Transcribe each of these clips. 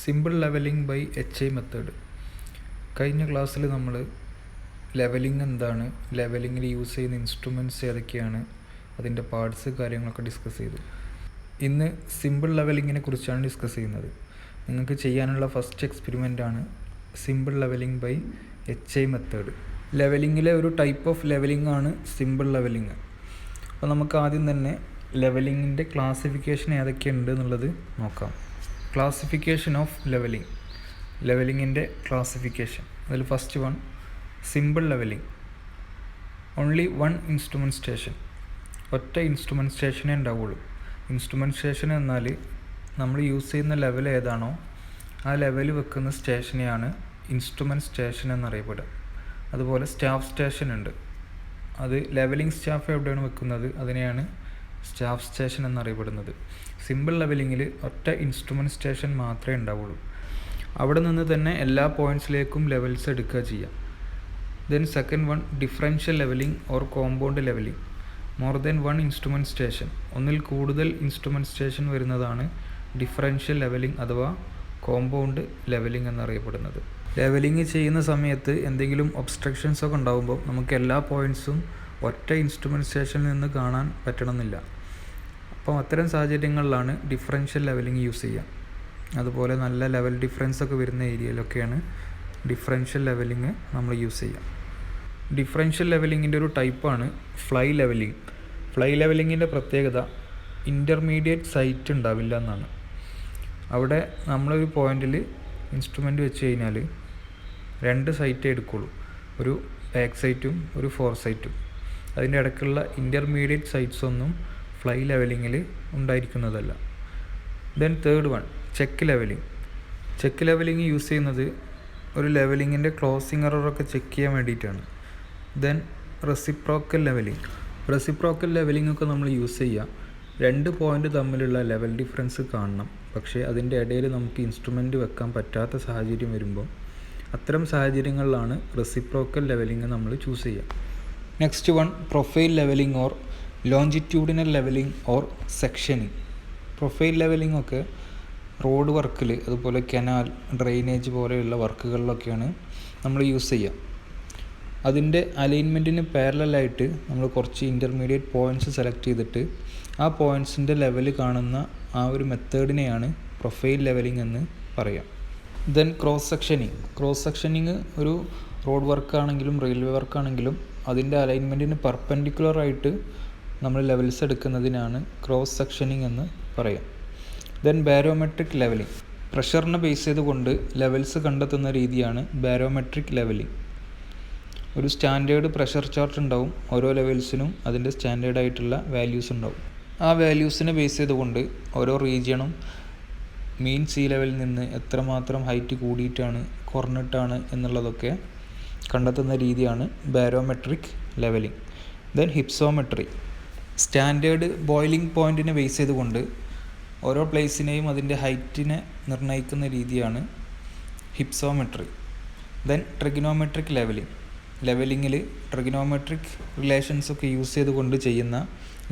Simple levelling by HI method. കഴിഞ്ഞ ക്ലാസ്സിൽ നമ്മൾ ലെവലിംഗ് എന്താണ്, ലെവലിങ്ങിൽ യൂസ് ചെയ്യുന്ന ഇൻസ്ട്രുമെൻറ്റ്സ് ഏതൊക്കെയാണ്, അതിൻ്റെ പാർട്സ് കാര്യങ്ങളൊക്കെ ഡിസ്കസ് ചെയ്തു. ഇന്ന് സിമ്പിൾ ലെവലിങ്ങിനെ കുറിച്ചാണ് ഡിസ്കസ് ചെയ്യുന്നത്. നിങ്ങൾക്ക് ചെയ്യാനുള്ള ഫസ്റ്റ് എക്സ്പെരിമെൻ്റ് ആണ് simple levelling by HI method. ലെവലിങ്ങിലെ ഒരു ടൈപ്പ് ഓഫ് ലെവലിംഗ് ആണ് സിമ്പിൾ ലെവലിംഗ്. അപ്പോൾ നമുക്ക് ആദ്യം തന്നെ ലെവലിങ്ങിൻ്റെ ക്ലാസിഫിക്കേഷൻ ഏതൊക്കെയുണ്ട് എന്നുള്ളത് നോക്കാം. ക്ലാസിഫിക്കേഷൻ ഓഫ് ലെവലിങ്ങിൻ്റെ ക്ലാസിഫിക്കേഷൻ. അതിൽ first one simple levelling. Only one instrument station, ഒറ്റ ഇൻസ്ട്രുമെൻറ്റ് സ്റ്റേഷനേ ഉണ്ടാവുള്ളൂ. ഇൻസ്ട്രുമെൻറ്റ് സ്റ്റേഷൻ എന്നാൽ നമ്മൾ യൂസ് ചെയ്യുന്ന ലെവൽ ഏതാണോ ആ ലെവൽ വെക്കുന്ന സ്റ്റേഷനെയാണ് ഇൻസ്ട്രുമെൻറ്റ് സ്റ്റേഷൻ എന്നറിയപ്പെടുക. അതുപോലെ സ്റ്റാഫ് സ്റ്റേഷൻ ഉണ്ട്. അത് ലെവലിംഗ് സ്റ്റാഫ് എവിടെയാണ് വെക്കുന്നത് അതിനെയാണ് സ്റ്റാഫ് സ്റ്റേഷൻ എന്നറിയപ്പെടുന്നത്. സിമ്പിൾ ലെവലിങ്ങിൽ ഒറ്റ ഇൻസ്ട്രുമെൻറ്റ് സ്റ്റേഷൻ മാത്രമേ ഉണ്ടാവുള്ളൂ. അവിടെ നിന്ന് തന്നെ എല്ലാ പോയിൻറ്റ്സിലേക്കും ലെവൽസ് എടുക്കുക ചെയ്യാം. Then second one differential levelling or compound levelling. More than one instrument station, ഒന്നിൽ കൂടുതൽ ഇൻസ്ട്രുമെൻറ്റ് സ്റ്റേഷൻ വരുന്നതാണ് ഡിഫറൻഷ്യൽ ലെവലിംഗ് അഥവാ കോമ്പൗണ്ട് ലെവലിംഗ് എന്നറിയപ്പെടുന്നത്. ലെവലിംഗ് ചെയ്യുന്ന സമയത്ത് എന്തെങ്കിലും ഒബ്സ്ട്രക്ഷൻസ് ഒക്കെ ഉണ്ടാകുമ്പോൾ നമുക്ക് എല്ലാ പോയിൻറ്റ്സും ഒറ്റ ഇൻസ്ട്രുമെൻറ്റ് സ്റ്റേഷനിൽ നിന്ന് കാണാൻ പറ്റണമെന്നില്ല. അപ്പോൾ അത്തരം സാഹചര്യങ്ങളിലാണ് ഡിഫറൻഷ്യൽ ലെവലിംഗ് യൂസ് ചെയ്യുക. അതുപോലെ നല്ല ലെവൽ ഡിഫറൻസ് ഒക്കെ വരുന്ന ഏരിയയിലൊക്കെയാണ് ഡിഫറൻഷ്യൽ ലെവലിംഗ് നമ്മൾ യൂസ് ചെയ്യുക. ഡിഫറൻഷ്യൽ ലെവലിങ്ങിൻ്റെ ഒരു ടൈപ്പാണ് ഫ്ലൈ ലെവലിംഗ്. ഫ്ലൈ ലെവലിങ്ങിൻ്റെ പ്രത്യേകത ഇൻ്റർമീഡിയറ്റ് സൈറ്റ് ഉണ്ടാവില്ല എന്നാണ്. അവിടെ നമ്മളൊരു പോയിൻറ്റിൽ ഇൻസ്ട്രുമെൻ്റ് വെച്ച് കഴിഞ്ഞാൽ രണ്ട് സൈറ്റേ എടുക്കുള്ളൂ, ഒരു ബാക്ക് സൈറ്റും ഒരു ഫോർ സൈറ്റും. അതിൻ്റെ ഇടയ്ക്കുള്ള ഇൻ്റർമീഡിയറ്റ് സൈറ്റ്സ് ഒന്നും ഫ്ലൈ ലെവലിങ്ങിൽ ഉണ്ടായിരിക്കുന്നതല്ല. Then third one check levelling. Check levelling use ചെയ്യുന്നത് ഒരു ലെവലിങ്ങിൻ്റെ ക്ലോസിംഗ് എററൊക്കെ ചെക്ക് ചെയ്യാൻ വേണ്ടിയിട്ടാണ്. Then reciprocal levelling. Reciprocal levelling ഒക്കെ നമ്മൾ യൂസ് ചെയ്യുക രണ്ട് പോയിൻ്റ് തമ്മിലുള്ള ലെവൽ ഡിഫറൻസ് കാണണം, പക്ഷേ അതിൻ്റെ ഇടയിൽ നമുക്ക് ഇൻസ്ട്രുമെൻ്റ് വെക്കാൻ പറ്റാത്ത സാഹചര്യം വരുമ്പോൾ അത്തരം സാഹചര്യങ്ങളിലാണ് റെസിപ്രോക്കൽ ലെവലിംഗ് നമ്മൾ ചൂസ് ചെയ്യുക. Next one profile levelling or longitudinal levelling or sectioning. Profile levelling ഒക്കെ റോഡ് വർക്കിൽ, അതുപോലെ കനാൽ, ഡ്രെയിനേജ് പോലെയുള്ള വർക്കുകളിലൊക്കെയാണ് നമ്മൾ യൂസ് ചെയ്യുക. അതിൻ്റെ അലൈൻമെൻറ്റിന് പാരലായിട്ട് നമ്മൾ കുറച്ച് ഇൻ്റർമീഡിയറ്റ് പോയിൻറ്റ്സ് സെലക്ട് ചെയ്തിട്ട് ആ പോയിൻറ്റ്സിൻ്റെ ലെവൽ കാണുന്ന ആ ഒരു മെത്തേഡിനെയാണ് പ്രൊഫൈൽ ലെവലിംഗ് എന്ന് പറയാം. Then cross സെക്ഷനിങ്. ക്രോസ് സെക്ഷനിങ് ഒരു റോഡ് വർക്കാണെങ്കിലും റെയിൽവേ വർക്കാണെങ്കിലും അതിൻ്റെ അലൈൻമെൻറ്റിന് പെർപെൻഡിക്കുലറായിട്ട് നമ്മൾ ലെവൽസ് എടുക്കുന്നതിനാണ് ക്രോസ് സെക്ഷനിങ് എന്ന് പറയാം. Then barometric levelling. പ്രഷറിനെ ബേസ് ചെയ്തുകൊണ്ട് ലെവൽസ് കണ്ടെത്തുന്ന രീതിയാണ് ബാരോമെട്രിക് ലെവലിംഗ്. ഒരു സ്റ്റാൻഡേർഡ് പ്രഷർ ചാർട്ട് ഉണ്ടാവും, ഓരോ ലെവൽസിനും അതിൻ്റെ സ്റ്റാൻഡേർഡായിട്ടുള്ള വാല്യൂസ് ഉണ്ടാവും. ആ വാല്യൂസിനെ ബേസ് ചെയ്തുകൊണ്ട് ഓരോ റീജിയണും മീൻ സീ ലെവലിൽ നിന്ന് എത്രമാത്രം ഹൈറ്റ് കൂടിയിട്ടാണ് കുറഞ്ഞിട്ടാണ് എന്നുള്ളതൊക്കെ കണ്ടെത്തുന്ന രീതിയാണ് barometric levelling. Then hypsometry. Standard boiling പോയിൻറ്റിനെ ബേസ് ചെയ്തുകൊണ്ട് ഓരോ പ്ലേസിനെയും അതിൻ്റെ ഹൈറ്റിനെ നിർണ്ണയിക്കുന്ന രീതിയാണ് ഹിപ്സോമെട്രി. Then trigonometric levelling. ലെവലിങ്ങിൽ ട്രിഗണോമെട്രിക് റിലേഷൻസ് ഒക്കെ യൂസ് ചെയ്തുകൊണ്ട് ചെയ്യുന്ന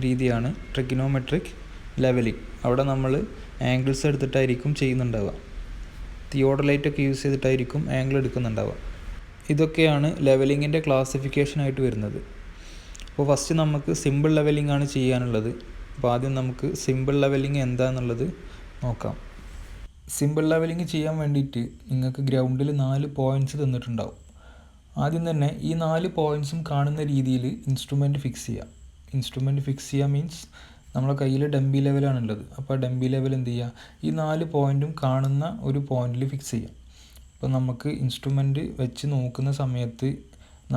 രീതിയാണ് ട്രിഗണോമെട്രിക് ലെവലിംഗ്. അവിടെ നമ്മൾ ആംഗിൾസ് എടുത്തിട്ടായിരിക്കും ചെയ്യുന്നുണ്ടാവുക. തിയോഡലൈറ്റൊക്കെ യൂസ് ചെയ്തിട്ടായിരിക്കും ആംഗിൾ എടുക്കുന്നുണ്ടാവുക. ഇതൊക്കെയാണ് ലെവലിങ്ങിൻ്റെ ക്ലാസിഫിക്കേഷനായിട്ട് വരുന്നത്. അപ്പോൾ ഫസ്റ്റ് നമുക്ക് സിമ്പിൾ ലെവലിംഗ് ആണ് ചെയ്യാനുള്ളത്. അപ്പോൾ ആദ്യം നമുക്ക് സിമ്പിൾ ലെവലിംഗ് എന്താണെന്നുള്ളത് നോക്കാം. സിമ്പിൾ ലെവലിംഗ് ചെയ്യാൻ വേണ്ടിയിട്ട് നിങ്ങൾക്ക് ഗ്രൗണ്ടിൽ 4 പോയിൻറ്റ്സ് തന്നിട്ടുണ്ടാവും. ആദ്യം തന്നെ ഈ 4 പോയിൻറ്റ്സും കാണുന്ന രീതിയിൽ ഇൻസ്ട്രുമെൻറ്റ് ഫിക്സ് ചെയ്യുക. ഇൻസ്ട്രുമെൻറ്റ് ഫിക്സ് ചെയ്യുക മീൻസ് നമ്മളെ കയ്യിൽ ഡംബി ലെവലാണുള്ളത്. അപ്പോൾ ഡംബി ലെവൽ എന്ത് ചെയ്യുക, ഈ 4 പോയിൻറ്റും കാണുന്ന ഒരു പോയിൻറ്റിൽ ഫിക്സ് ചെയ്യാം. അപ്പോൾ നമുക്ക് ഇൻസ്ട്രുമെൻറ്റ് വെച്ച് നോക്കുന്ന സമയത്ത്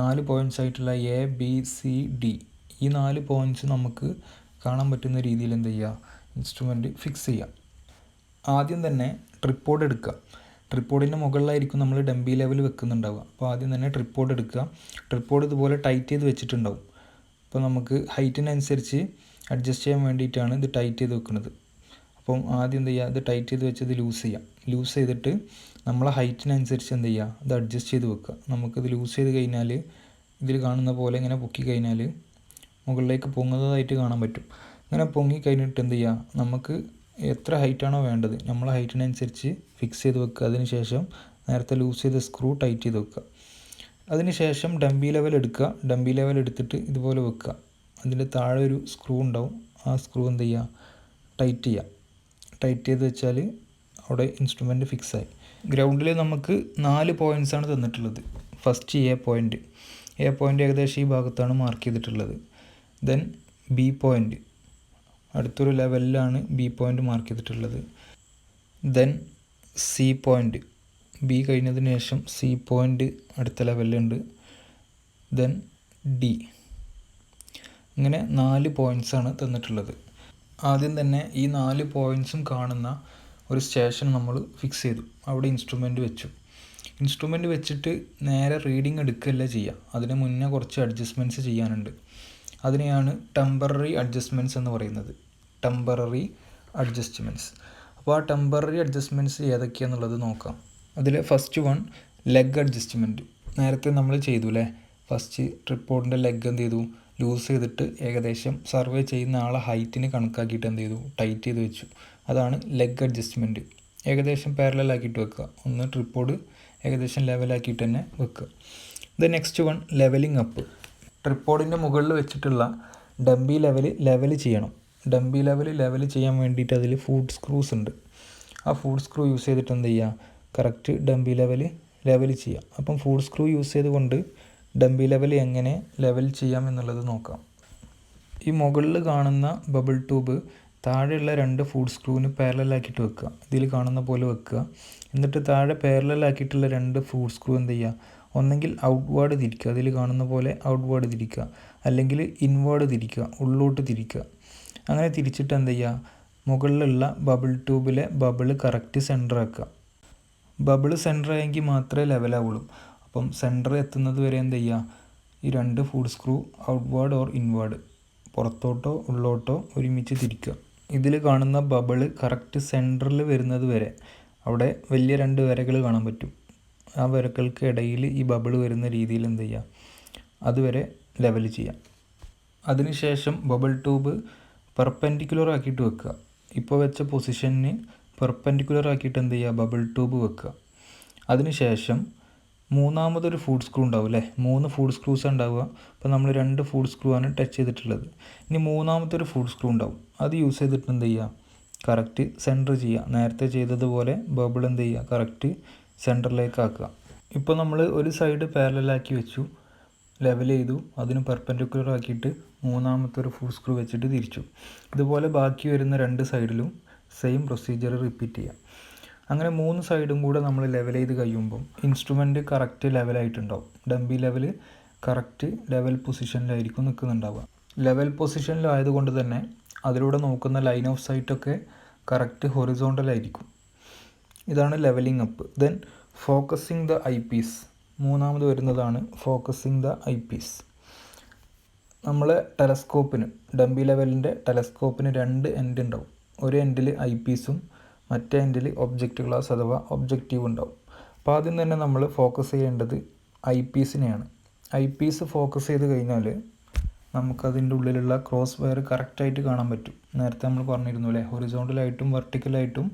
4 പോയിൻറ്റ്സ് ആയിട്ടുള്ള ABCD ഈ 4 പോയിൻറ്റ്സ് നമുക്ക് കാണാൻ പറ്റുന്ന രീതിയിൽ എന്ത് ചെയ്യുക, ഇൻസ്ട്രുമെൻറ്റ് ഫിക്സ് ചെയ്യാം. ആദ്യം തന്നെ ട്രിപ്പോഡ് എടുക്കുക. ട്രിപ്പോഡിൻ്റെ മുകളിലായിരിക്കും നമ്മൾ ഡംബി ലെവൽ വെക്കുന്നുണ്ടാവുക. അപ്പോൾ ആദ്യം തന്നെ ട്രിപ്പോഡ് എടുക്കുക. ട്രിപ്പോഡ് ഇതുപോലെ ടൈറ്റ് ചെയ്ത് വെച്ചിട്ടുണ്ടാവും. അപ്പോൾ നമുക്ക് ഹൈറ്റിനനുസരിച്ച് അഡ്ജസ്റ്റ് ചെയ്യാൻ വേണ്ടിയിട്ടാണ് ഇത് ടൈറ്റ് ചെയ്ത് വെക്കുന്നത്. അപ്പം ആദ്യം എന്ത് ചെയ്യുക, ഇത് ടൈറ്റ് ചെയ്ത് വെച്ച് ഇത് ലൂസ് ചെയ്യാം. ലൂസ് ചെയ്തിട്ട് നമ്മളെ ഹൈറ്റിനനുസരിച്ച് എന്ത് ചെയ്യുക, ഇത് അഡ്ജസ്റ്റ് ചെയ്ത് വെക്കുക. നമുക്കിത് ലൂസ് ചെയ്ത് കഴിഞ്ഞാൽ ഇതിൽ കാണുന്ന പോലെ ഇങ്ങനെ പൊക്കി കഴിഞ്ഞാൽ മുകളിലേക്ക് പൊങ്ങുന്നതായിട്ട് കാണാൻ പറ്റും. ഇങ്ങനെ പൊങ്ങി കഴിഞ്ഞിട്ട് എന്ത് ചെയ്യുക, നമുക്ക് എത്ര ഹൈറ്റാണോ വേണ്ടത് നമ്മളെ ഹൈറ്റിനനുസരിച്ച് ഫിക്സ് ചെയ്ത് വെക്കുക. അതിന് ശേഷം നേരത്തെ ലൂസ് ചെയ്ത സ്ക്രൂ ടൈറ്റ് ചെയ്ത് വെക്കുക. അതിന് ശേഷം ഡംബി ലെവൽ എടുക്കുക. ഡംബി ലെവൽ എടുത്തിട്ട് ഇതുപോലെ വെക്കുക. അതിൻ്റെ താഴെ ഒരു സ്ക്രൂ ഉണ്ടാവും. ആ സ്ക്രൂ എന്ത് ചെയ്യുക, ടൈറ്റ് ചെയ്യുക. ടൈറ്റ് ചെയ്ത് വെച്ചാൽ അവിടെ ഇൻസ്ട്രുമെൻറ്റ് ഫിക്സായി. ഗ്രൗണ്ടിൽ നമുക്ക് 4 പോയിൻറ്റ്സാണ് തന്നിട്ടുള്ളത്. ഫസ്റ്റ് എ പോയിൻ്റ് ഏകദേശം ഈ ഭാഗത്താണ് മാർക്ക് ചെയ്തിട്ടുള്ളത്. ദെൻ ബി പോയിൻ്റ് അടുത്തൊരു ലെവലിലാണ് ബി പോയിൻ്റ് മാർക്ക് ചെയ്തിട്ടുള്ളത്. ദെൻ സി പോയിൻ്റ്, ബി കഴിഞ്ഞതിന് ശേഷം സി പോയിൻ്റ് അടുത്ത ലെവലിലുണ്ട്. Then D. ഇങ്ങനെ 4 പോയിൻറ്റ്സാണ് തന്നിട്ടുള്ളത്. ആദ്യം തന്നെ ഈ 4 പോയിൻറ്റ്സും കാണുന്ന ഒരു സ്റ്റേഷൻ നമ്മൾ ഫിക്സ് ചെയ്തു. അവിടെ ഇൻസ്ട്രുമെൻ്റ് വെച്ചു. ഇൻസ്ട്രുമെൻ്റ് വെച്ചിട്ട് നേരെ റീഡിങ് എടുക്കുകയല്ല ചെയ്യുക. അതിന് മുന്നേ കുറച്ച് അഡ്ജസ്റ്റ്മെൻറ്റ്സ് ചെയ്യാനുണ്ട്. അതിനെയാണ് ടെമ്പററി അഡ്ജസ്റ്റ്മെൻറ്റ്സ് എന്ന് പറയുന്നത്. Temporary adjustments. അപ്പോൾ ആ ടെമ്പററി അഡ്ജസ്റ്റ്മെൻറ്റ്സ് ഏതൊക്കെയാണെന്നുള്ളത് നോക്കാം. അതിൽ ഫസ്റ്റ് വൺ ലെഗ് അഡ്ജസ്റ്റ്മെൻറ്റ്. നേരത്തെ നമ്മൾ ചെയ്തു അല്ലേ. ഫസ്റ്റ് ട്രിപ്പോഡിൻ്റെ ലെഗ് എന്ത് ചെയ്തു, ലൂസ് ചെയ്തിട്ട് ഏകദേശം സർവേ ചെയ്യുന്ന ആളെ ഹൈറ്റിന് കണക്കാക്കിയിട്ട് എന്ത് ചെയ്തു, ടൈറ്റ് ചെയ്ത് വെച്ചു. അതാണ് ലെഗ് അഡ്ജസ്റ്റ്മെൻറ്റ്. ഏകദേശം പാരലലാക്കിയിട്ട് വെക്കുക. ഒന്ന് ട്രിപ്പോഡ് ഏകദേശം ലെവലാക്കിയിട്ട് തന്നെ വെക്കുക. The next one levelling up. ട്രിപ്പോഡിൻ്റെ മുകളിൽ വെച്ചിട്ടുള്ള ഡംബി ലെവൽ ചെയ്യണം. ഡംബി ലെവൽ ചെയ്യാൻ വേണ്ടിയിട്ട് അതിൽ ഫുഡ് സ്ക്രൂസ് ഉണ്ട്. ആ ഫുഡ് സ്ക്രൂ യൂസ് ചെയ്തിട്ട് എന്ത് ചെയ്യുക, കറക്റ്റ് ഡംബി ലെവൽ ചെയ്യുക. അപ്പം ഫുഡ് സ്ക്രൂ യൂസ് ചെയ്തുകൊണ്ട് ഡംബി ലെവൽ എങ്ങനെ ലെവൽ ചെയ്യാം എന്നുള്ളത് നോക്കാം. ഈ മുകളിൽ കാണുന്ന ബബിൾ ട്യൂബ് താഴെയുള്ള 2 ഫുഡ് സ്ക്രൂവിന് പാരലലാക്കിയിട്ട് വെക്കുക. ഇതിൽ കാണുന്ന പോലെ വെക്കുക. എന്നിട്ട് താഴെ പാരലലാക്കിയിട്ടുള്ള 2 ഫുഡ് സ്ക്രൂ എന്ത് ചെയ്യുക, ഒന്നെങ്കിൽ ഔട്ട്വേർഡ് തിരിക്കുക. അതിൽ കാണുന്ന പോലെ ഔട്ട്വേർഡ് തിരിക്കുക, അല്ലെങ്കിൽ ഇൻവേർഡ് തിരിക്കുക, ഉള്ളോട്ട് തിരിക്കുക. അങ്ങനെ തിരിച്ചിട്ട് എന്ത് ചെയ്യുക, മുകളിലുള്ള ബബിൾ ട്യൂബിലെ ബബിൾ കറക്റ്റ് സെൻറ്റർ ആക്കുക. ബബിൾ സെൻറ്റർ ആയെങ്കിൽ മാത്രമേ ലെവലാവുള്ളൂ. അപ്പം സെൻറ്റർ എത്തുന്നത് വരെ എന്ത് ചെയ്യുക, ഈ 2 foot screw outward or inward, പുറത്തോട്ടോ ഉള്ളോട്ടോ ഒരുമിച്ച് തിരിക്കുക. ഇതിൽ കാണുന്ന ബബിൾ കറക്റ്റ് സെൻറ്ററിൽ വരുന്നത് വരെ, അവിടെ വലിയ 2 വരകൾ കാണാൻ പറ്റും. ആ വരകൾക്ക് ഇടയിൽ ഈ ബബിൾ വരുന്ന രീതിയിൽ എന്ത് ചെയ്യുക, അതുവരെ ലെവൽ ചെയ്യാം. അതിനുശേഷം ബബിൾ ട്യൂബ് പെർപെൻഡിക്കുലർ ആക്കിയിട്ട് വെക്കുക. ഇപ്പോൾ വെച്ച പൊസിഷന് പെർപെൻഡിക്കുലർ ആക്കിയിട്ട് എന്ത് ചെയ്യുക, ബബിൾ ട്യൂബ് വെക്കുക. അതിനുശേഷം മൂന്നാമതൊരു ഫുഡ് സ്ക്രൂ ഉണ്ടാവും അല്ലേ. 3 ഫുഡ് സ്ക്രൂസ് ഉണ്ടാവുക. അപ്പോൾ നമ്മൾ 2 ഫുഡ് സ്ക്രൂ ആണ് ടച്ച് ചെയ്തിട്ടുള്ളത്. ഇനി മൂന്നാമത്തെ ഒരു ഫുഡ് സ്ക്രൂ ഉണ്ടാവും. അത് യൂസ് ചെയ്തിട്ട് എന്ത് ചെയ്യുക, കറക്റ്റ് സെൻറ്റർ ചെയ്യുക. നേരത്തെ ചെയ്തതുപോലെ ബബിൾ എന്ത് ചെയ്യുക, കറക്റ്റ് സെൻറ്ററിലേക്ക് ആക്കുക. ഇപ്പോൾ നമ്മൾ ഒരു സൈഡ് പാരലലാക്കി വെച്ചു, ലെവൽ ചെയ്തു, അതിന് പെർപെൻഡിക്കുലർ ആക്കിയിട്ട് മൂന്നാമത്തെ ഒരു ഫുഡ് സ്ക്രൂ വെച്ചിട്ട് തിരിച്ചു. ഇതുപോലെ ബാക്കി വരുന്ന 2 സൈഡിലും സെയിം പ്രൊസീജിയർ റിപ്പീറ്റ് ചെയ്യാം. അങ്ങനെ 3 സൈഡും കൂടെ നമ്മൾ ലെവൽ ചെയ്ത് കഴിയുമ്പം ഇൻസ്ട്രുമെൻറ്റ് കറക്റ്റ് ലെവലായിട്ടുണ്ടാവും. ഡംബി ലെവൽ കറക്റ്റ് ലെവൽ പൊസിഷനിലായിരിക്കും നിൽക്കുന്നുണ്ടാവുക. ലെവൽ പൊസിഷനിലായതുകൊണ്ട് തന്നെ അതിലൂടെ നോക്കുന്ന ലൈൻ ഓഫ് സൈറ്റൊക്കെ കറക്റ്റ് ഹൊറിസോണ്ടലായിരിക്കും. ഇതാണ് levelling up. Then focusing the eyepiece. മൂന്നാമത് വരുന്നതാണ് ഫോക്കസിങ് ദ ഐ പീസ്. നമ്മളെ ടെലസ്കോപ്പിന്, ഡംബി ലെവലിൻ്റെ ടെലസ്കോപ്പിന് 2 എൻഡ് ഉണ്ടാവും. ഒരു എൻഡിൽ ഐ പീസും മറ്റേ എൻഡിൽ ഒബ്ജക്റ്റ് ഗ്ലാസ് അഥവാ ഒബ്ജക്റ്റീവ് ഉണ്ടാവും. അപ്പോൾ ആദ്യം തന്നെ നമ്മൾ ഫോക്കസ് ചെയ്യേണ്ടത് ഐ പീസിനെയാണ്. ഐ പീസ് ഫോക്കസ് ചെയ്ത് കഴിഞ്ഞാൽ നമുക്കതിൻ്റെ ഉള്ളിലുള്ള ക്രോസ് വയർ കറക്റ്റായിട്ട് കാണാൻ പറ്റും. നേരത്തെ നമ്മൾ പറഞ്ഞിരുന്നു അല്ലേ, ഹൊറിസോണ്ടലായിട്ടും വെർട്ടിക്കലായിട്ടും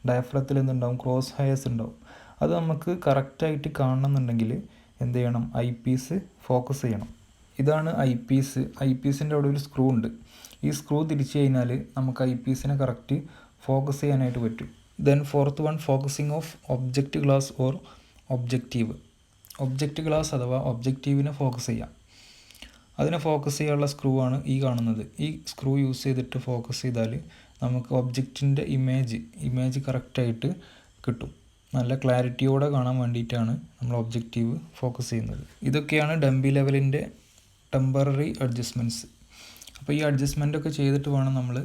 ഡയഫ്രത്തിൽ എന്തുണ്ടാവും, ക്രോസ് ഹയർസ് ഉണ്ടാവും. അത് നമുക്ക് കറക്റ്റായിട്ട് കാണണമെന്നുണ്ടെങ്കിൽ എന്ത് ചെയ്യണം, ഐ പീസ് ഫോക്കസ് ചെയ്യണം. ഇതാണ് ഐ പീസ്. ഐ പീസിൻ്റെ അവിടെ ഒരു സ്ക്രൂ ഉണ്ട്. ഈ സ്ക്രൂ തിരിച്ചു കഴിഞ്ഞാൽ നമുക്ക് ഐ പീസിനെ കറക്റ്റ് ഫോക്കസ് ചെയ്യാനായിട്ട് പറ്റും. Then fourth one focusing of object glass or objective. Object glass അഥവാ ഒബ്ജക്റ്റീവിനെ ഫോക്കസ് ചെയ്യാം. അതിനെ ഫോക്കസ് ചെയ്യാനുള്ള സ്ക്രൂ ആണ് ഈ കാണുന്നത്. ഈ സ്ക്രൂ യൂസ് ചെയ്തിട്ട് ഫോക്കസ് ചെയ്താൽ നമുക്ക് ഒബ്ജക്റ്റിൻ്റെ ഇമേജ് കറക്റ്റായിട്ട് കിട്ടും. നല്ല ക്ലാരിറ്റിയോടെ കാണാൻ വേണ്ടിയിട്ടാണ് നമ്മൾ ഒബ്ജക്റ്റീവ് ഫോക്കസ് ചെയ്യുന്നത്. ഇതൊക്കെയാണ് ഡംബി ലെവലിൻ്റെ ടെമ്പററി അഡ്ജസ്റ്റ്മെൻറ്റ്സ്. അപ്പോൾ ഈ അഡ്ജസ്റ്റ്മെൻറ്റൊക്കെ ചെയ്തിട്ട് വേണം നമ്മൾ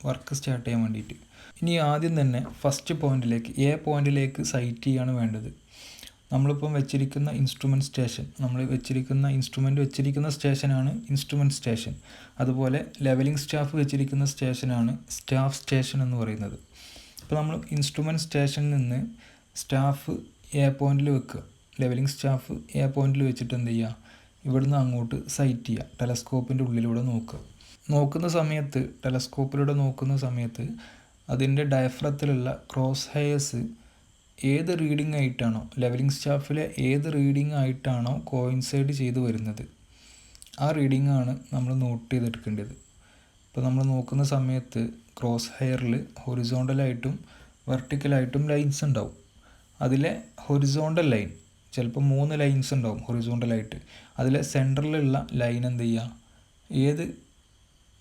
വർക്ക് സ്റ്റാർട്ട് ചെയ്യാൻ വേണ്ടിയിട്ട്. ഇനി ആദ്യം തന്നെ ഫസ്റ്റ് പോയിൻറ്റിലേക്ക്, എ പോയിൻറ്റിലേക്ക് സൈറ്റ് ചെയ്യാണ് വേണ്ടത്. നമ്മളിപ്പം വെച്ചിരിക്കുന്ന ഇൻസ്ട്രുമെൻറ്റ് സ്റ്റേഷൻ, നമ്മൾ ഇൻസ്ട്രുമെൻറ്റ് വെച്ചിരിക്കുന്ന സ്റ്റേഷനാണ് ഇൻസ്ട്രുമെൻറ്റ് സ്റ്റേഷൻ. അതുപോലെ ലെവലിംഗ് സ്റ്റാഫ് വെച്ചിരിക്കുന്ന സ്റ്റേഷനാണ് സ്റ്റാഫ് സ്റ്റേഷൻ എന്ന് പറയുന്നത്. അപ്പോൾ നമ്മൾ ഇൻസ്ട്രുമെൻറ്റ് സ്റ്റേഷനിൽ നിന്ന് സ്റ്റാഫ് എ പോയിൻറ്റിൽ വെക്കുക. ലെവലിംഗ് സ്റ്റാഫ് എ പോയിൻറ്റിൽ വെച്ചിട്ട് എന്ത് ചെയ്യുക, ഇവിടുന്ന് അങ്ങോട്ട് സൈറ്റ് ചെയ്യുക. ടെലസ്കോപ്പിൻ്റെ ഉള്ളിലൂടെ നോക്കുക. ടെലസ്കോപ്പിലൂടെ നോക്കുന്ന സമയത്ത് അതിൻ്റെ ഡയഫ്രത്തിലുള്ള ക്രോസ് ഹെയർസ് ഏത് റീഡിംഗ് ആയിട്ടാണോ ലെവലിംഗ് സ്റ്റാഫിലെ ഏത് റീഡിംഗ് ആയിട്ടാണോ കോയിൻസൈഡ് ചെയ്ത് വരുന്നത് ആ റീഡിംഗ് ആണ് നമ്മൾ നോട്ട് ചെയ്തെടുക്കേണ്ടത്. ഇപ്പോൾ നമ്മൾ നോക്കുന്ന സമയത്ത് ക്രോസ് ഹെയറിൽ ഹൊറിസോണ്ടലായിട്ടും വെർട്ടിക്കലായിട്ടും ലൈൻസ് ഉണ്ടാവും. അതിലെ ഹൊറിസോണ്ടൽ ലൈൻ ചിലപ്പോൾ 3 ലൈൻസ് ഉണ്ടാവും ഹൊറിസോണ്ടലായിട്ട്. അതിലെ സെൻറ്ററിലുള്ള ലൈൻ എന്ത് ചെയ്യുക, ഏത്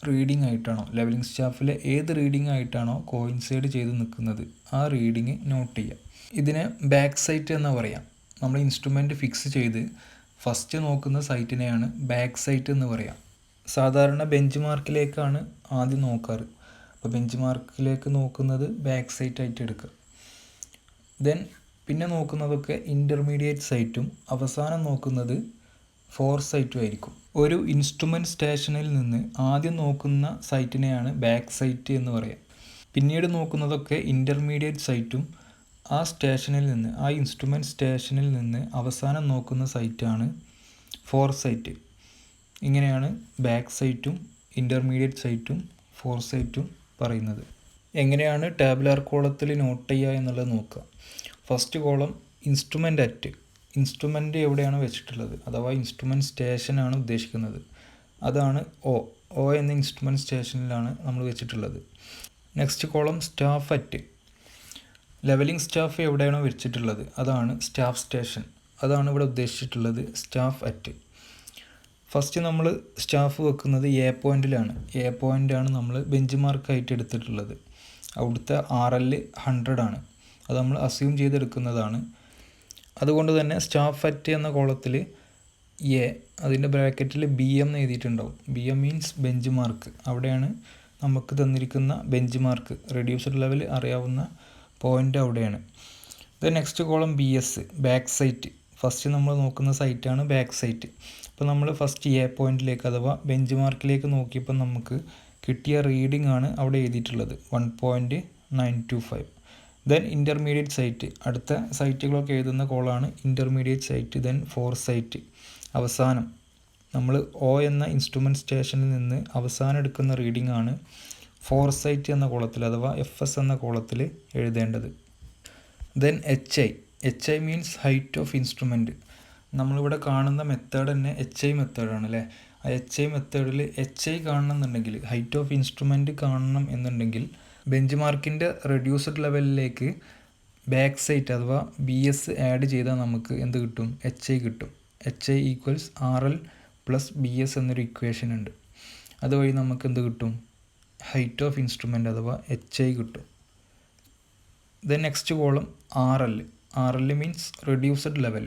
റീഡിംഗ് ആയിട്ടാണോ ലെവലിംഗ് സ്റ്റാഫിലെ ഏത് റീഡിംഗ് ആയിട്ടാണോ കോയിൻസൈഡ് ചെയ്ത് നിൽക്കുന്നത് ആ റീഡിങ് നോട്ട് ചെയ്യുക. ഇതിനെ ബാക്ക് സൈറ്റ് എന്ന് പറയാം. നമ്മൾ ഇൻസ്ട്രുമെൻറ്റ് ഫിക്സ് ചെയ്ത് ഫസ്റ്റ് നോക്കുന്ന സൈറ്റിനെയാണ് ബാക്ക് സൈറ്റ് എന്ന് പറയാം. സാധാരണ ബെഞ്ച് മാർക്കിലേക്കാണ് ആദ്യം നോക്കാറ്. അപ്പോൾ ബെഞ്ച് മാർക്കിലേക്ക് നോക്കുന്നത് ബാക്ക് സൈറ്റ് ആയിട്ട് എടുക്കുക. ദെൻ പിന്നെ നോക്കുന്നതൊക്കെ ഇൻ്റർമീഡിയറ്റ് സൈറ്റും അവസാനം നോക്കുന്നത് ഫോർ സൈറ്റും ആയിരിക്കും. ഒരു ഇൻസ്ട്രുമെൻറ്റ് സ്റ്റേഷനിൽ നിന്ന് ആദ്യം നോക്കുന്ന സൈറ്റിനെയാണ് ബാക്ക് സൈറ്റ് എന്ന് പറയാം. പിന്നീട് നോക്കുന്നതൊക്കെ ഇൻ്റർമീഡിയറ്റ് സൈറ്റും ആ സ്റ്റേഷനിൽ നിന്ന് ആ ഇൻസ്ട്രുമെൻറ്റ് സ്റ്റേഷനിൽ നിന്ന് അവസാനം നോക്കുന്ന സൈറ്റാണ് ഫോർ സൈറ്റ്. ഇങ്ങനെയാണ് ബാക്ക് സൈറ്റും ഇൻ്റർമീഡിയറ്റ് സൈറ്റും ഫോർ സൈറ്റും പറയുന്നത്. എങ്ങനെയാണ് ടാബുലാർ കോളത്തിൽ നോട്ട് ചെയ്യുക എന്നുള്ളത് നോക്കുക. First column instrument at, instrument എവിടെയാണ് വെച്ചിട്ടുള്ളത് അഥവാ ഇൻസ്ട്രുമെൻറ്റ് സ്റ്റേഷനാണ് ഉദ്ദേശിക്കുന്നത്. അതാണ് ഒ എന്ന ഇൻസ്ട്രുമെൻറ്റ് സ്റ്റേഷനിലാണ് നമ്മൾ വെച്ചിട്ടുള്ളത്. Next column staff at, levelling staff എവിടെയാണോ വെച്ചിട്ടുള്ളത് അതാണ് സ്റ്റാഫ് സ്റ്റേഷൻ. അതാണ് ഇവിടെ ഉദ്ദേശിച്ചിട്ടുള്ളത് സ്റ്റാഫ് അറ്റ്. ഫസ്റ്റ് നമ്മൾ സ്റ്റാഫ് വെക്കുന്നത് എ പോയിൻറ്റിലാണ്. എ പോയിൻ്റാണ് നമ്മൾ ബെഞ്ച് മാർക്കായിട്ട് എടുത്തിട്ടുള്ളത്. അവിടുത്തെ RL 100 ആണ്. അത് നമ്മൾ അസ്യൂം ചെയ്തെടുക്കുന്നതാണ്. അതുകൊണ്ട് തന്നെ സ്റ്റാഫ് അറ്റ് എന്ന കോളത്തിൽ എ അതിൻ്റെ ബ്രാക്കറ്റിൽ BM എന്ന് എഴുതിയിട്ടുണ്ടാവും. BM means bench mark. അവിടെയാണ് നമുക്ക് തന്നിരിക്കുന്ന ബെഞ്ച് മാർക്ക്, റെഡ്യൂസ്ഡ് ലെവൽ അറിയാവുന്ന പോയിൻ്റ് അവിടെയാണ്. Then next column BS back site. First നമ്മൾ നോക്കുന്ന സൈറ്റാണ് ബാക്ക് സൈറ്റ്. അപ്പോൾ നമ്മൾ ഫസ്റ്റ് എ പോയിൻറ്റിലേക്ക് അഥവാ ബെഞ്ച് മാർക്കിലേക്ക് നോക്കിയപ്പോൾ നമുക്ക് കിട്ടിയ റീഡിംഗ് ആണ് അവിടെ എഴുതിയിട്ടുള്ളത് 1.925. ദെൻ ഇൻ്റർമീഡിയറ്റ് സൈറ്റ്, അടുത്ത സൈറ്റുകളൊക്കെ എഴുതുന്ന കോളാണ് intermediate sight. Then fore sight, അവസാനം നമ്മൾ O എന്ന ഇൻസ്ട്രുമെൻറ്റ് സ്റ്റേഷനിൽ നിന്ന് അവസാനം എടുക്കുന്ന റീഡിംഗ് ആണ് ഫോർ സൈറ്റ് എന്ന കോളത്തിൽ അഥവാ FS എന്ന കോളത്തിൽ എഴുതേണ്ടത്. Then HI means height of instrument. നമ്മളിവിടെ കാണുന്ന മെത്തേഡ് തന്നെ HI മെത്തേഡാണ് അല്ലേ. ആ HI മെത്തേഡിൽ HI കാണണമെന്നുണ്ടെങ്കിൽ ഹൈറ്റ് ഓഫ് ഇൻസ്ട്രുമെൻറ്റ് കാണണം എന്നുണ്ടെങ്കിൽ ബെഞ്ച് മാർക്കിൻ്റെ റെഡ്യൂസ്ഡ് ലെവലിലേക്ക് ബാക്ക് സൈറ്റ് അഥവാ BS ആഡ് ചെയ്താൽ നമുക്ക് എന്ത് കിട്ടും, HI കിട്ടും. HI ഈക്വൽസ് RL + BS എന്നൊരു ഇക്വേഷൻ ഉണ്ട്. അതുവഴി നമുക്ക് എന്ത് കിട്ടും, ഹൈറ്റ് ഓഫ് ഇൻസ്ട്രുമെൻ്റ് അഥവാ HI കിട്ടും. Then next column RL means reduced level.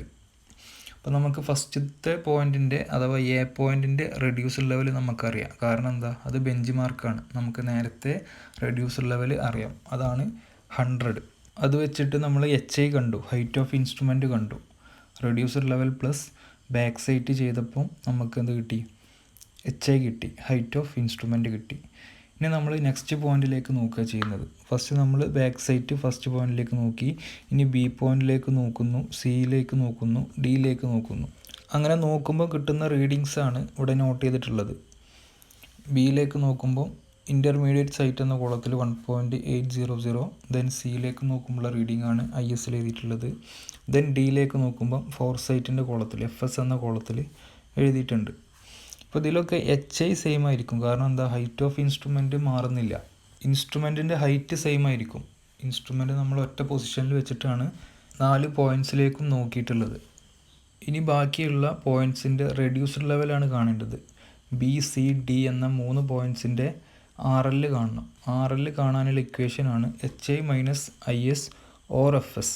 അപ്പോൾ നമുക്ക് ഫസ്റ്റത്തെ പോയിൻറ്റിൻ്റെ അഥവാ എ പോയിൻറ്റിൻ്റെ റെഡ്യൂസ്ഡ് ലെവൽ നമുക്കറിയാം. കാരണം എന്താ, അത് ബെഞ്ച് മാർക്കാണ്. നമുക്ക് നേരത്തെ റെഡ്യൂസ്ഡ് ലെവൽ അറിയാം, അതാണ് 100. അത് വെച്ചിട്ട് നമ്മൾ HI കണ്ടു, ഹൈറ്റ് ഓഫ് ഇൻസ്ട്രുമെൻറ്റ് കണ്ടു. Reduced level plus back site ചെയ്തപ്പോൾ നമുക്ക് എന്ത് കിട്ടി, HI കിട്ടി, ഹൈറ്റ് ഓഫ് ഇൻസ്ട്രുമെൻറ്റ് കിട്ടി. ഇനി നമ്മൾ നെക്സ്റ്റ് പോയിൻറ്റിലേക്ക് നോക്കുക ചെയ്യുന്നത്. ഫസ്റ്റ് നമ്മൾ ബാക്ക് സൈറ്റ് ഫസ്റ്റ് പോയിൻറ്റിലേക്ക് നോക്കി, ഇനി B പോയിൻറ്റിലേക്ക് നോക്കുന്നു, സിയിലേക്ക് നോക്കുന്നു, ഡിയിലേക്ക് നോക്കുന്നു. അങ്ങനെ നോക്കുമ്പോൾ കിട്ടുന്ന റീഡിങ്സ് ആണ് ഇവിടെ നോട്ട് ചെയ്തിട്ടുള്ളത്. ബിയിലേക്ക് നോക്കുമ്പോൾ ഇൻ്റർമീഡിയറ്റ് സൈറ്റ് എന്ന കോളത്തിൽ 1.800. ദെൻ സിയിലേക്ക് നോക്കുമ്പോഴുള്ള റീഡിംഗ് ആണ് IS എഴുതിയിട്ടുള്ളത്. ദെൻ ഡിയിലേക്ക് നോക്കുമ്പോൾ ഫോർ സൈറ്റിൻ്റെ കോളത്തിൽ FS എന്ന കോളത്തിൽ എഴുതിയിട്ടുണ്ട്. അപ്പോൾ ഇതിലൊക്കെ HI സെയിം ആയിരിക്കും. കാരണം എന്താ, ഹൈറ്റ് ഓഫ് ഇൻസ്ട്രുമെൻറ്റ് മാറുന്നില്ല. ഇൻസ്ട്രുമെൻറ്റിൻ്റെ ഹൈറ്റ് സെയിം ആയിരിക്കും. ഇൻസ്ട്രുമെൻറ്റ് നമ്മൾ ഒറ്റ പൊസിഷനിൽ വെച്ചിട്ടാണ് 4 പോയിൻറ്റ്സിലേക്കും നോക്കിയിട്ടുള്ളത്. ഇനി ബാക്കിയുള്ള പോയിൻറ്റ്സിൻ്റെ റെഡ്യൂസ്ഡ് ലെവലാണ് കാണേണ്ടത്. BCD എന്ന 3 പോയിൻറ്റ്സിൻ്റെ RL കാണണം. RL കാണാനുള്ള ഇക്വേഷനാണ് HI - IS or FS.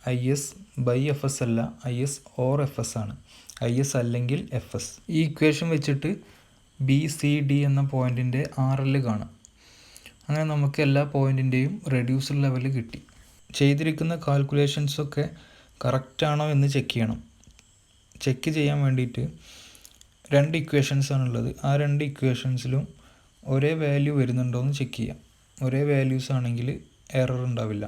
IS by FS അല്ല, IS or FS ആണ്. IS അല്ലെങ്കിൽ FS. ഈ ഇക്വേഷൻ വെച്ചിട്ട് BCD എന്ന പോയിൻറ്റിൻ്റെ RL കാണാം. അങ്ങനെ നമുക്ക് എല്ലാ പോയിൻറ്റിൻ്റെയും റെഡ്യൂസ്ഡ് ലെവൽ കിട്ടി. ചെയ്തിരിക്കുന്ന കാൽക്കുലേഷൻസൊക്കെ കറക്റ്റാണോ എന്ന് ചെക്ക് ചെയ്യണം. ചെക്ക് ചെയ്യാൻ വേണ്ടിയിട്ട് 2 ഇക്വേഷൻസ് ആണുള്ളത്. ആ 2 ഇക്വേഷൻസിലും ഒരേ വാല്യൂ വരുന്നുണ്ടോ എന്ന് ചെക്ക് ചെയ്യാം. ഒരേ വാല്യൂസ് ആണെങ്കിൽ എറർ ഉണ്ടാവില്ല.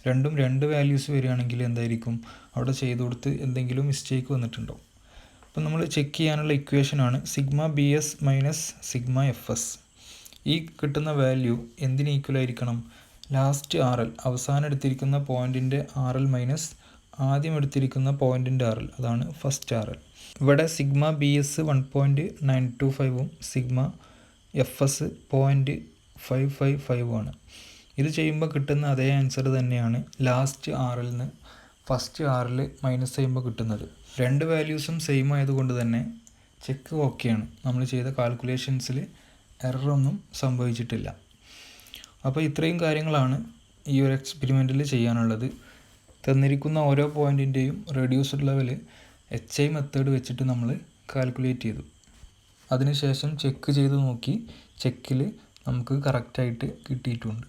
രണ്ടും 2 വാല്യൂസ് വരികയാണെങ്കിൽ എന്തായിരിക്കും, അവിടെ ചെയ്ത് കൊടുത്ത് എന്തെങ്കിലും മിസ്റ്റേക്ക് വന്നിട്ടുണ്ടാവും. അപ്പം നമ്മൾ ചെക്ക് ചെയ്യാനുള്ള ഇക്വേഷനാണ് σBS - σFS. ഈ കിട്ടുന്ന വാല്യൂ എന്തിന് ഈക്വൽ ആയിരിക്കണം, ലാസ്റ്റ് RL അവസാനം എടുത്തിരിക്കുന്ന പോയിൻറ്റിൻ്റെ RL മൈനസ് ആദ്യം എടുത്തിരിക്കുന്ന പോയിൻറ്റിൻ്റെ RL, അതാണ് ഫസ്റ്റ് RL. ഇവിടെ സിഗ്മ BS 1.925 സിഗ്മ FS 0.555 ആണ്. ഇത് ചെയ്യുമ്പോൾ കിട്ടുന്ന അതേ ആൻസർ തന്നെയാണ് ലാസ്റ്റ് RL നിന്ന് ഫസ്റ്റ് RL മൈനസ് ചെയ്യുമ്പോൾ കിട്ടുന്നത്. രണ്ട് വാല്യൂസും സെയിം ആയതുകൊണ്ട് തന്നെ ചെക്ക് ഓക്കെയാണ്. നമ്മൾ ചെയ്ത കാൽക്കുലേഷൻസിൽ എററൊന്നും സംഭവിച്ചിട്ടില്ല. അപ്പോൾ ഇത്രയും കാര്യങ്ങളാണ് ഈ ഒരു എക്സ്പെരിമെൻറ്റിൽ ചെയ്യാനുള്ളത്. തന്നിരിക്കുന്ന ഓരോ പോയിൻറ്റിൻ്റെയും റെഡ്യൂസ്ഡ് ലെവൽ HI മെത്തേഡ് വെച്ചിട്ട് നമ്മൾ കാൽക്കുലേറ്റ് ചെയ്തു. അതിനുശേഷം ചെക്ക് ചെയ്ത് നോക്കി, ചെക്കിൽ നമുക്ക് കറക്റ്റായിട്ട് കിട്ടിയിട്ടുണ്ട്.